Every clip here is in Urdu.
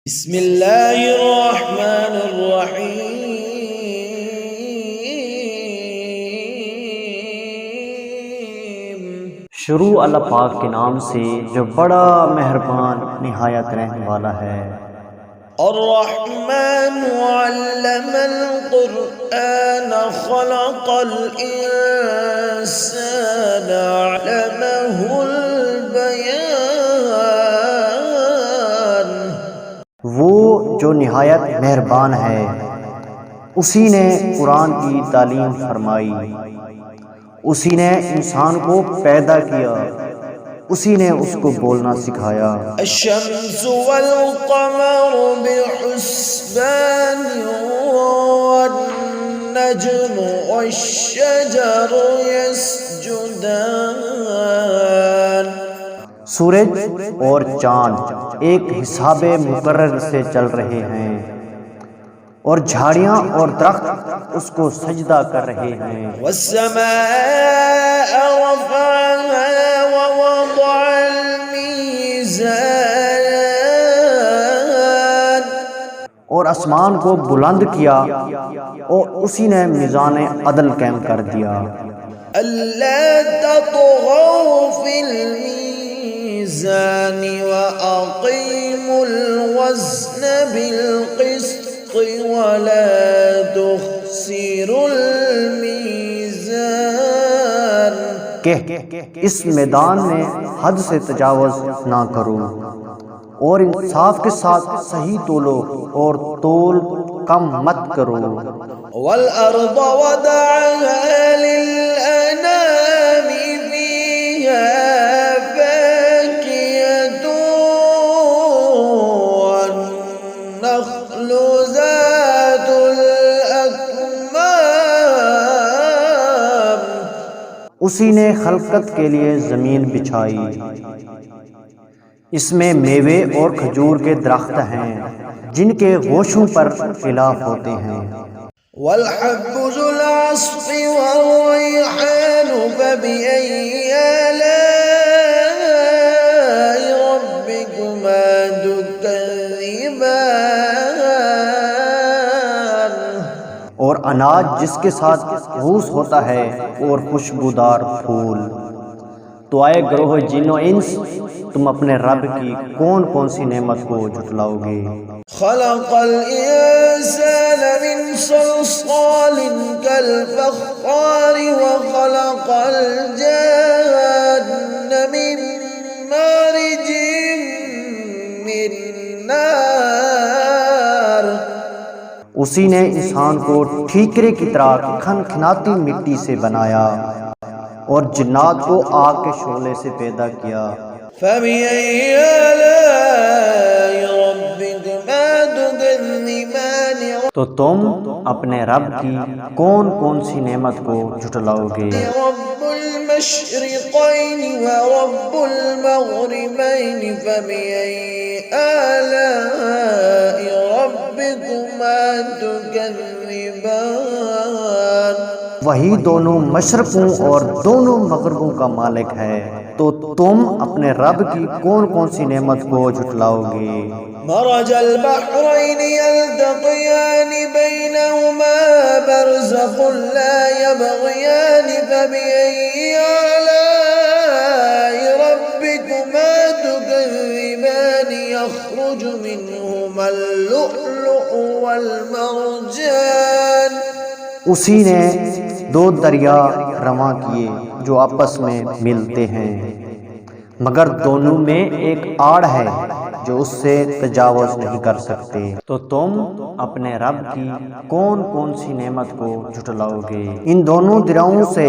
بسم اللہ الرحمن الرحیم۔ شروع اللہ پاک کے نام سے جو بڑا مہربان نہایت رحم والا ہے۔ الرحمن علم القرآن خلق الانسان علمہ البیان۔ وہ جو نہایت مہربان ہے، اسی نے قرآن کی تعلیم فرمائی، اسی نے انسان کو پیدا کیا، اسی نے اس کو بولنا سکھایا۔ الشمس والقمر بحسبان والنجم والشجر يسجدان۔ سورج اور چاند ایک حساب مقرر سے چل رہے ہیں، اور جھاڑیاں اور درخت اس کو سجدہ کر رہے ہیں۔ والسماء رفعها ووضع الميزان۔ اور آسمان کو بلند کیا اور اسی نے میزان عدل قائم کر دیا۔ ألا تطغوا في الميزان وأقيموا الوزن بالقسط ولا تخسروا الميزان۔ کہ اس میدان میں حد سے تجاوز نہ کرو، اور انصاف کے ساتھ صحیح تولو اور تول کم مت کرو۔ والأرض وضعها للأنام فيها فاكهة والنخل ذات الأكمام۔ اسی نے خلقت کے لیے زمین بچھائی، اس میں میوے اور کھجور کے درخت ہیں جن کے گوشوں پر خلاف ہوتے ہیں۔ والحب ذو العصف والريحان فبأي آلاء ربكما تكذبان۔ اور اناج جس کے ساتھ گھوس ہوتا ہے اور خوشبودار پھول۔ تو آئے گروہ جن و انس، تم اپنے رب کی کون کون سی نعمت کو جھٹلاؤ گے؟ خلق الانسان من صلصال كالفخار وخلق الجان من مارج من نار۔ اسی نے انسان کو ٹھیکرے کی طرح کھنکھناتی مٹی سے بنایا، اور جنات کو آگ کے شعلے سے پیدا کیا۔ فبأي آلاء ربكما تكذبان۔ تو تم اپنے رب کی کون کون سی نعمت کو جھٹلاؤ گے؟ رب المشرقين ورب المغربين فبأي آلاء ربكما تكذبان۔ وہی دونوں مشرقوں اور دونوں مغربوں کا مالک ہے، تو تم اپنے رب کی کون کون سی نعمت کو جھٹلاؤ گے؟ مرج البحرين يلتقيان بينهما برزخ لا يبغيان فبأي آلاء ربكما تكذبان يخرج منهما اللؤلؤ والمرجان۔ اسی نے دو دریا رواں کیے جو آپس میں ملتے ہیں، مگر دونوں میں ایک آڑ ہے جو اس سے تجاوز نہیں کر سکتے۔ تو تم اپنے رب کی کون کون سی نعمت کو جھٹلاؤ گے؟ ان دونوں دریاؤں سے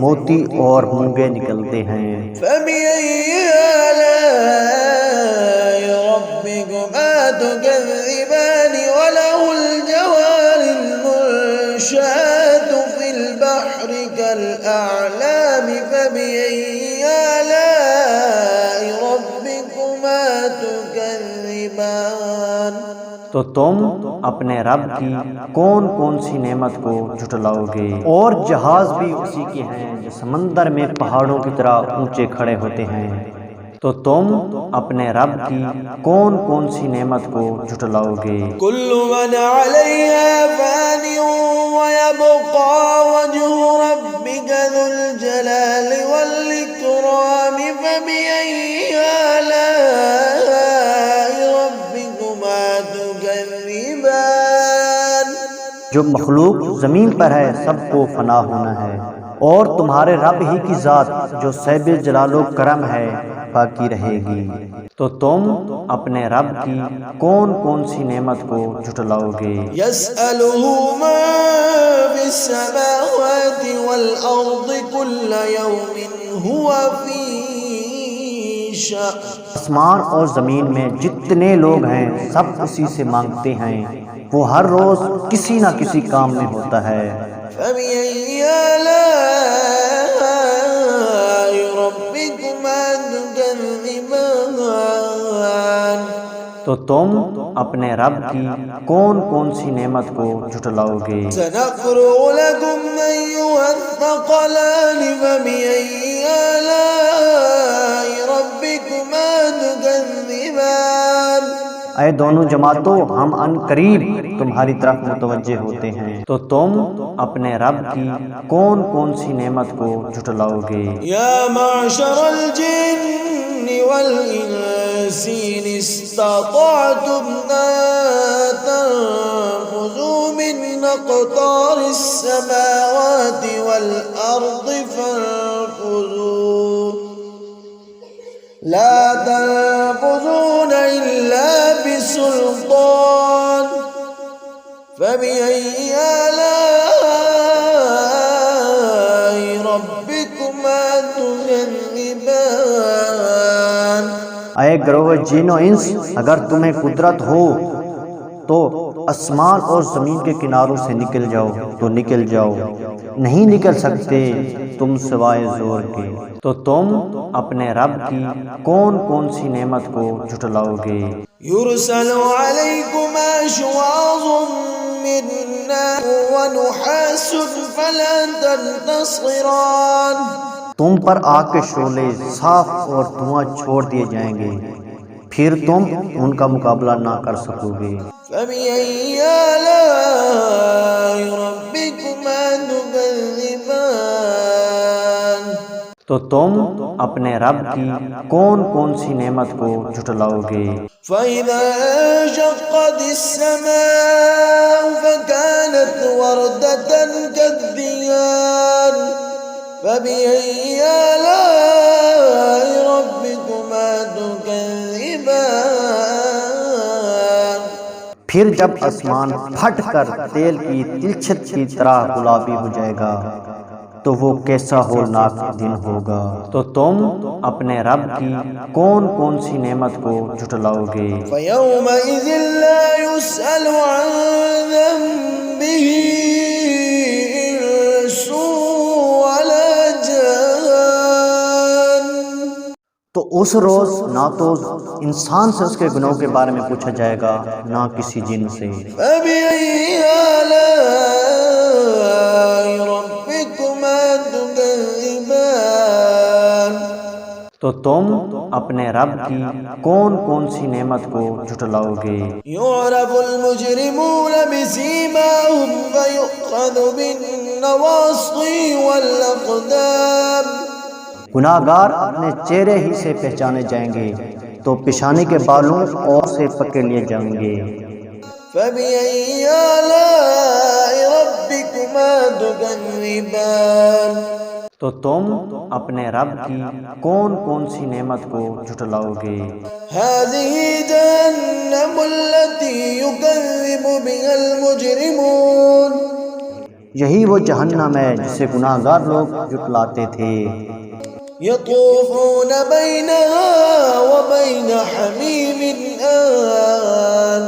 موتی اور مونگے نکلتے ہیں۔ فبأي آلاء ربكما تكذبان وله الجوار المنشآت في البحر كالأعلام فبأي آلاء ربكما تكذبان۔ تو تم اپنے رب کی کون کون سی نعمت کو جھٹلاؤ گے؟ اور جہاز بھی اسی کے ہیں جو سمندر میں پہاڑوں کی طرح اونچے کھڑے ہوتے ہیں، تو تم اپنے رب کی کون کون سی نعمت کو جھٹلاؤ گے؟ كل من عليها فان ويبقى وجه ربك ذو الجلال والإكرام فبأي آلاء ربكما تكذبان۔ جو مخلوق زمین پر ہے سب کو فنا ہونا ہے، اور تمہارے رب ہی کی ذات جو صاحب جلال و کرم ہے باقی رہے گی۔ تو تم اپنے رب کی کون کون سی نعمت کو جھٹلاؤ گے؟ يسأله ما في السماوات والأرض كل يوم هو في شأن۔ آسمان اور زمین میں جتنے لوگ ہیں سب اسی سے مانگتے ہیں، وہ ہر روز کسی نہ کسی کام میں ہوتا ہے۔ فبأي آلاء ربكما تكذبان۔ تو تم اپنے رب کی کون کون سی نعمت کو جھٹلاؤ گے؟ سنقرأ لكم أيها الثقلان فبأي آلاء ربكما تكذبان۔ اے دونوں جماعتوں، ہم ان قریب تمہاری طرف متوجہ ہوتے ہیں، تو تم اپنے رب کی کون کون سی نعمت کو جھٹلاؤ گے؟ یا معشر الجن والانس ان استطعتم ان تنفذوا من اقطار السماوات والارض فانفذوا لا تنفذون الا بسلطان فبأي آلاء ربكما تكذبان۔ اے گروہ جن و انس، اگر تمہیں قدرت ہو تو آسمان اور زمین کے کناروں سے نکل جاؤ تو نکل جاؤ، نہیں نکل سکتے تم سوائے زور کے۔ تو تم اپنے رب کی کون کون سی نعمت کو جھٹلاؤ گے؟ يرسل عليكما شواظ من نار ونحاس فلا تنتصران۔ تم پر آگ کے شعلے صاف اور دھواں چھوڑ دیے جائیں گے، پھر تم ان کا مقابلہ نہ کر سکو گے۔ فبأي آلاء ربكما تكذبان۔ تو تم اپنے رب کی کون کون سی نعمت کو جھٹلاؤ گے؟ فإذا انشقت السماء فكانت وردة كالدهان فبأي آلاء ربكما تكذبان۔ پھر جب آسمان پھٹ کر تیل کی تلچھٹ کی طرح گلابی ہو جائے گا تو وہ کیسا ہولناک دن ہوگا۔ تو تم اپنے رب کی کون کون سی نعمت کو جھٹلاؤ گے؟ فيومئذ لا يسأل عن ذنبه إنس ولا جان۔ تو اس روز نہ تو انسان سے اس کے گناہوں کے بارے میں پوچھا جائے گا نہ کسی جن سے۔ فبأي آلاء ربكما تكذبان۔ تو تم اپنے رب کی کون کون سی نعمت کو جھٹلاؤ گے؟ يعرف المجرمون بسيماهم فيؤخذ بالنواصي والأقدام۔ گناہ گار اپنے چہرے ہی سے پہچانے جائیں گے تو پیشانی کے بالوں اور سے پکڑ لیے جائیں گے۔ فبأي آلاء ربكما تكذبان۔ تو تم اپنے رب کی کون کون سی نعمت کو جھٹلاؤ گے؟ هذه جهنم التي يكذب بها المجرمون۔ یہی وہ جہنم ہے جسے گناہ گار لوگ جھٹلاتے تھے۔ يطوفون بينها وبين حميم آن۔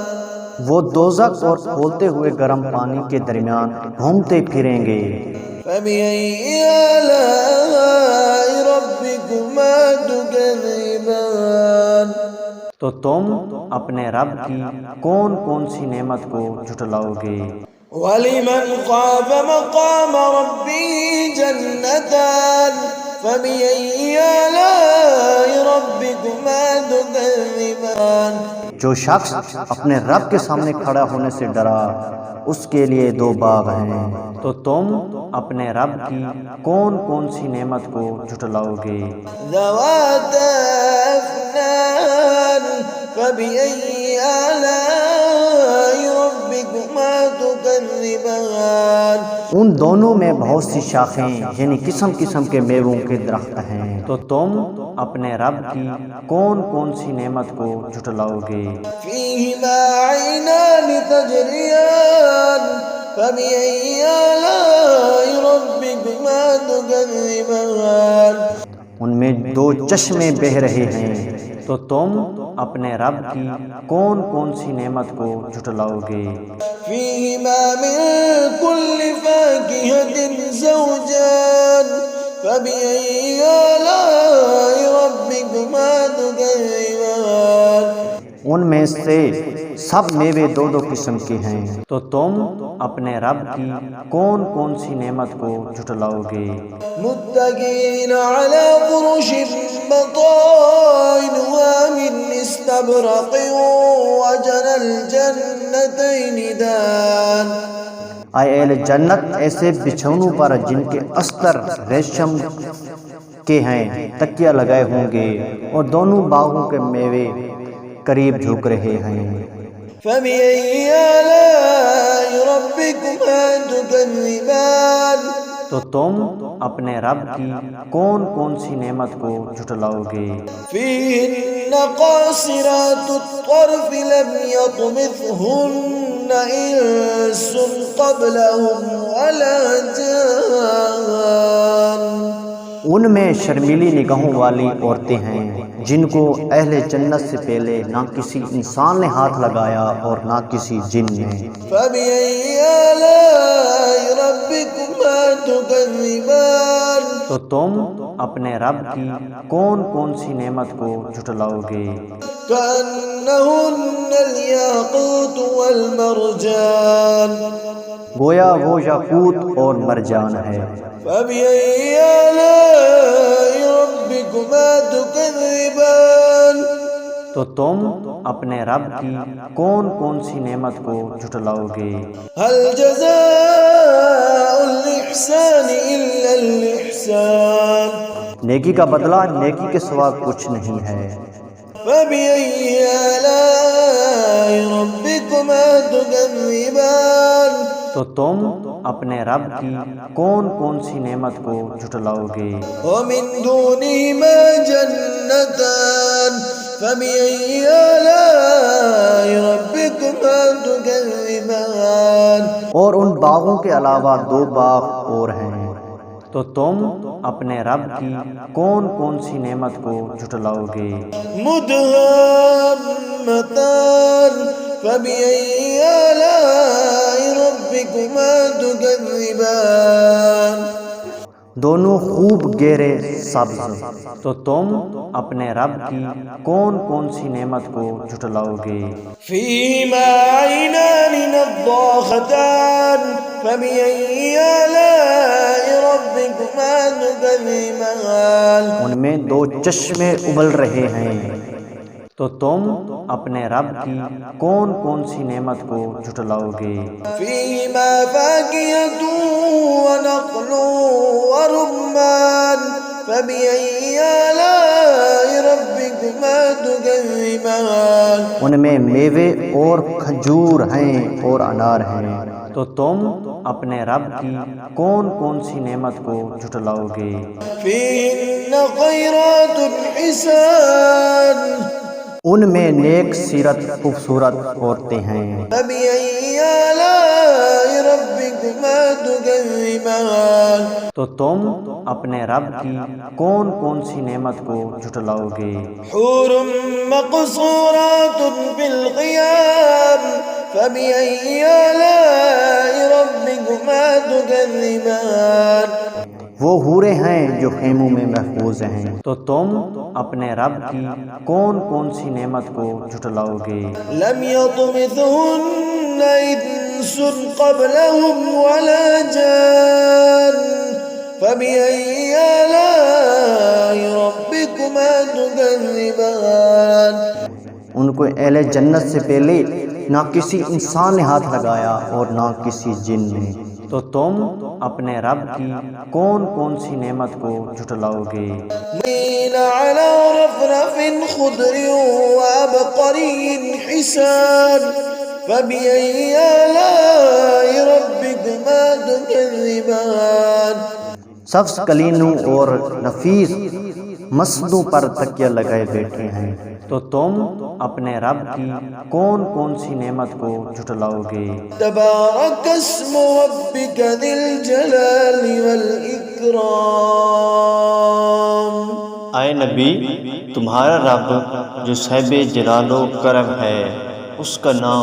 وہ دوزخ اور کھولتے ہوئے گرم پانی کے درمیان گھومتے پھریں گے۔ فبأي آلاء ربكما تكذبان۔ تو تم اپنے رب کی کون کون سی نعمت کو جھٹلاؤ گے؟ ولمن خاف مقام ربه جنتان فبأي آلاء ربكما تكذبان جو شخص اپنے رب کے سامنے کھڑا ہونے سے ڈرا اس کے لیے دو باغ ہیں، تو تم اپنے رب کی کون کون سی نعمت کو جھٹلاؤ گے؟ ذواتا أفنان فبأي آلاء ربكما تكذبان ان دونوں میں بہت سی شاخیں یعنی قسم قسم کے میووں کے درخت ہیں، تو تم اپنے رب کی کون کون سی نعمت کو جھٹلاؤ گے؟ فيهما عينان تجريان فبأي آلاء ربكما تكذبان ان میں دو چشمے بہہ رہے ہیں، تو تم اپنے رب کی کون کون سی نعمت کو جھٹلاؤ گے؟ فيهما من كل فاكهة زوجان فبأي آلاء ربكما تكذبان ان میں سے سب میوے دو دو قسم کے ہیں، تو تم اپنے رب کی کون کون سی نعمت کو جھٹلاؤ گے؟ متكئين على فرش بطائنها من استبرق وجنى الجنتين دان اے اہل جنت ایسے بچھونوں پر جن کے استر ریشم کے ہیں تکیہ لگائے ہوں گے، اور دونوں باغوں کے میوے قریب جھک رہے ہیں۔ فبأي آلاء ربكما تكذبان تو تم اپنے رب کی کون کون سی نعمت کو جھٹلاؤ گے؟ فيهن قاصرات الطرف لم يطمثهن إنس قبلهم ولا جان ان میں شرمیلی نگاہوں والی عورتیں ہیں جن کو اہل جنت سے پہلے نہ کسی انسان نے ہاتھ لگایا اور نہ کسی جن نے۔ فبأي آلاء ربكما تكذبان تو تم اپنے رب کی کون کون سی نعمت کو جھٹلاؤ گے؟ كأنهن الياقوت والمرجان گویا وہ یاقوت اور مرجان ہے۔ فبأي آلاء ربكما تكذبان تو تم اپنے رب کی کون کون سی نعمت کو جھٹلاؤ گے؟ هل جزاء الإحسان إلا الإحسان نیکی کا بدلہ نیکی کے سوا کچھ نہیں ہے۔ فبأي آلاء ربكما تكذبان تو تم اپنے رب کی کون کون سی نعمت کو جھٹلاؤ گے؟ ومن دونهما جنتان فبأي آلاء ربكما تكذبان اور ان باغوں کے علاوہ دو باغ اور ہیں، تو تم اپنے رب کی کون کون سی نعمت کو جھٹلاؤ گے؟ مدهامتان فبأي آلاء ربكما تكذبان دونوں خوب گہرے سبز، تو تم اپنے رب کی کون کون سی نعمت کو جھٹلاؤ گے؟ فيهما عينان نضاختان فبأي آلاء ربكما تكذبان ان میں دو چشمے ابل رہے ہیں، تو تم اپنے رب کی کون کون سی نعمت کو جھٹلاؤ گے؟ فيهما فاكهة ونخل ورمان فبأي آلاء ربكما تكذبان ان میں میوے اور کھجور ہیں اور انار ہیں، تو تم اپنے رب کی کون کون سی نعمت کو جھٹلاؤ گے؟ فيهن خيرات حسان ان میں نیک سیرت خوبصورت عورتیں ہیں۔ فبأي آلاء ربكما تكذبان تو تم اپنے رب کی کون کون سی نعمت کو جھٹلاؤ گے؟ حور مقصورات في الخيام فبأي آلاء ربكما تكذبان وہ حوریں ہیں جو خیموں میں محفوظ ہیں، تو تم اپنے رب کی کون کون سی نعمت کو جھٹلاؤ گے؟ لم يطمثهن إنس قبلهم ولا جان فبأي آلاء ربكما تكذبان. ان کو اہل جنت سے پہلے نہ کسی انسان نے ہاتھ لگایا اور نہ کسی جن نے، تو تم اپنے رب کی کون کون سی نعمت کو جھٹلاؤ گے؟ مین علی رفرف خضر وعبقری حسان فبأي آلاء ربكما تكذبان. سبز کلینوں اور نفیس مسدوں پر تکیہ لگائے بیٹھے ہیں، تو تم اپنے رب کی کون کون سی نعمت کو جھٹلاؤ گے؟ تبارک اسم ربک ذی الجلال والاکرام. اے نبی، تمہارا رب جو صاحب جلال و کرم ہے، اس کا نام